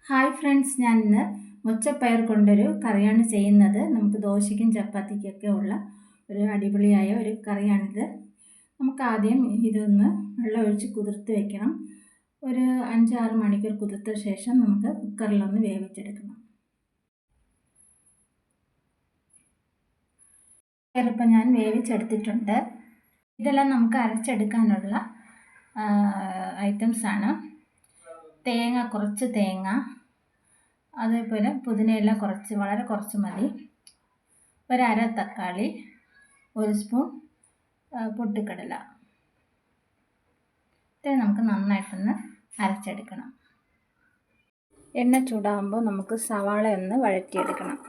Hi friends, ഞാൻ ഇന്ന് മൊച്ചപ്പയർ കൊണ്ടൊരു കറിയാണ് ചെയ്യുന്നത്. നമുക്ക് ദോശയ്ക്കും ചപ്പാത്തിക്കൊക്കെ ഉള്ള ഒരു അടിപൊളിയായ ഒരു കറിയാണിത്. നമുക്ക് ആദ്യം ഇതൊന്ന് വെള്ളം ഒഴിച്ച് കുതിർത്ത് വെക്കണം. ഒരു 5-6 മണിക്കൂർ കുതിർത്ത ശേഷം നമുക്ക് കുക്കറിലൊന്ന് വേവിച്ചെടുക്കണം. പയറിപ്പം ഞാൻ വേവിച്ചെടുത്തിട്ടുണ്ട്. ഇതെല്ലാം നമുക്ക് അരച്ചെടുക്കാനുള്ള ഐറ്റംസാണ്. കുറച്ച് തേങ്ങ, അതേപോലെ പുതിനയില വളരെ കുറച്ച് മതി, ഒരര തക്കാളി, 1 സ്പൂൺ പൊട്ടുകടല. ഇത് നമുക്ക് നന്നായിട്ടൊന്ന് അരച്ചെടുക്കണം. എണ്ണ ചൂടാകുമ്പോൾ നമുക്ക് സവാള ഒന്ന് വഴറ്റിയെടുക്കണം.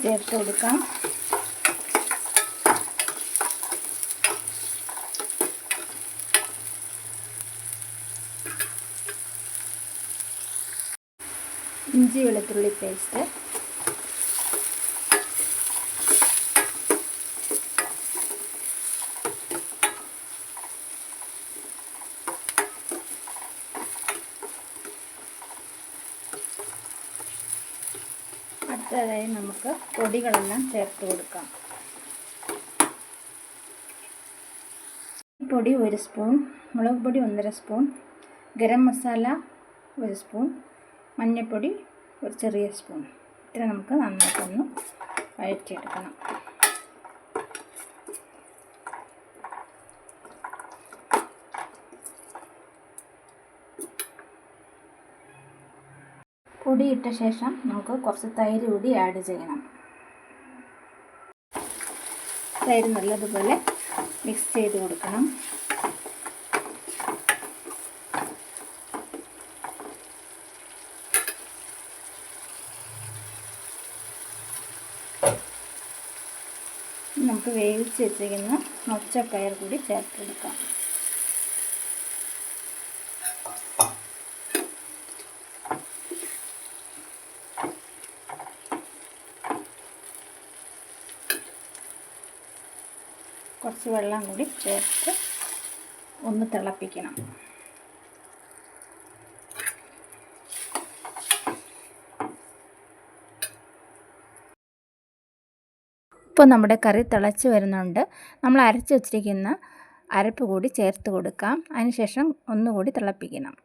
ചേർത്ത് കൊടുക്കാം. ഇഞ്ചി വെളുത്തുള്ളി പേസ്റ്റ്, അടുത്തതായി നമുക്ക് പൊടികളെല്ലാം ചേർത്ത് കൊടുക്കാം. പൊടി 1 സ്പൂൺ, മുളക് പൊടി 1.5 സ്പൂൺ, ഗരം മസാല 1 സ്പൂൺ, മഞ്ഞൾപ്പൊടി ഒരു ചെറിയ സ്പൂൺ. ഇത്ര നമുക്ക് നന്നായിട്ടൊന്ന് വഴറ്റിയെടുക്കണം. പൊടിയിട്ട ശേഷം നമുക്ക് കുറച്ച് തൈര് കൂടി ആഡ് ചെയ്യണം. തൈര് നല്ലതുപോലെ മിക്സ് ചെയ്ത് കൊടുക്കണം. നമുക്ക് വേവിച്ച് വെച്ചിരിക്കുന്ന മൊച്ചപ്പയർ കൂടി ചേർത്ത് കൊടുക്കാം. കുറച്ച് വെള്ളം കൂടി ചേർത്ത് ഒന്ന് തിളപ്പിക്കണം. ഇപ്പോൾ നമ്മുടെ കറി തിളച്ച് വരുന്നുണ്ട്. നമ്മൾ അരച്ച് വച്ചിരിക്കുന്ന അരപ്പ് കൂടി ചേർത്ത് കൊടുക്കാം. അതിനുശേഷം ഒന്നുകൂടി തിളപ്പിക്കണം.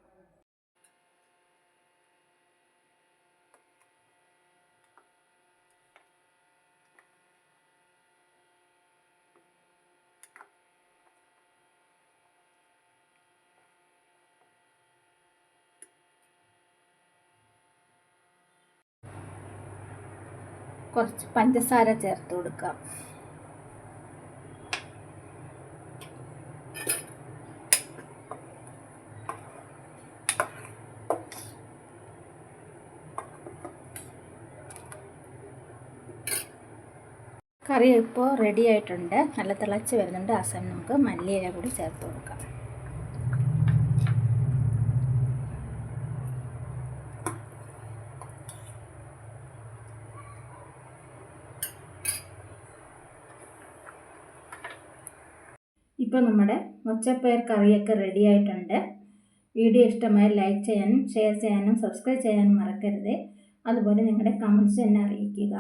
കുറച്ച് പഞ്ചസാര ചേർത്ത് കൊടുക്കാം. കറി ഇപ്പോൾ റെഡി ആയിട്ടുണ്ട്. നല്ല തിളച്ച് വരുന്നുണ്ട്. ആ സമയം നമുക്ക് മല്ലിയില കൂടി ചേർത്ത് കൊടുക്കാം. ഇപ്പോൾ നമ്മുടെ മൊച്ചപ്പയർ കറിയൊക്കെ റെഡി ആയിട്ടുണ്ട്. വീഡിയോ ഇഷ്ടമായി ലൈക്ക് ചെയ്യാനും ഷെയർ ചെയ്യാനും സബ്സ്ക്രൈബ് ചെയ്യാനും മറക്കരുത്. അതുപോലെ നിങ്ങളുടെ കമൻറ്റ്സ് എന്നെ അറിയിക്കുക.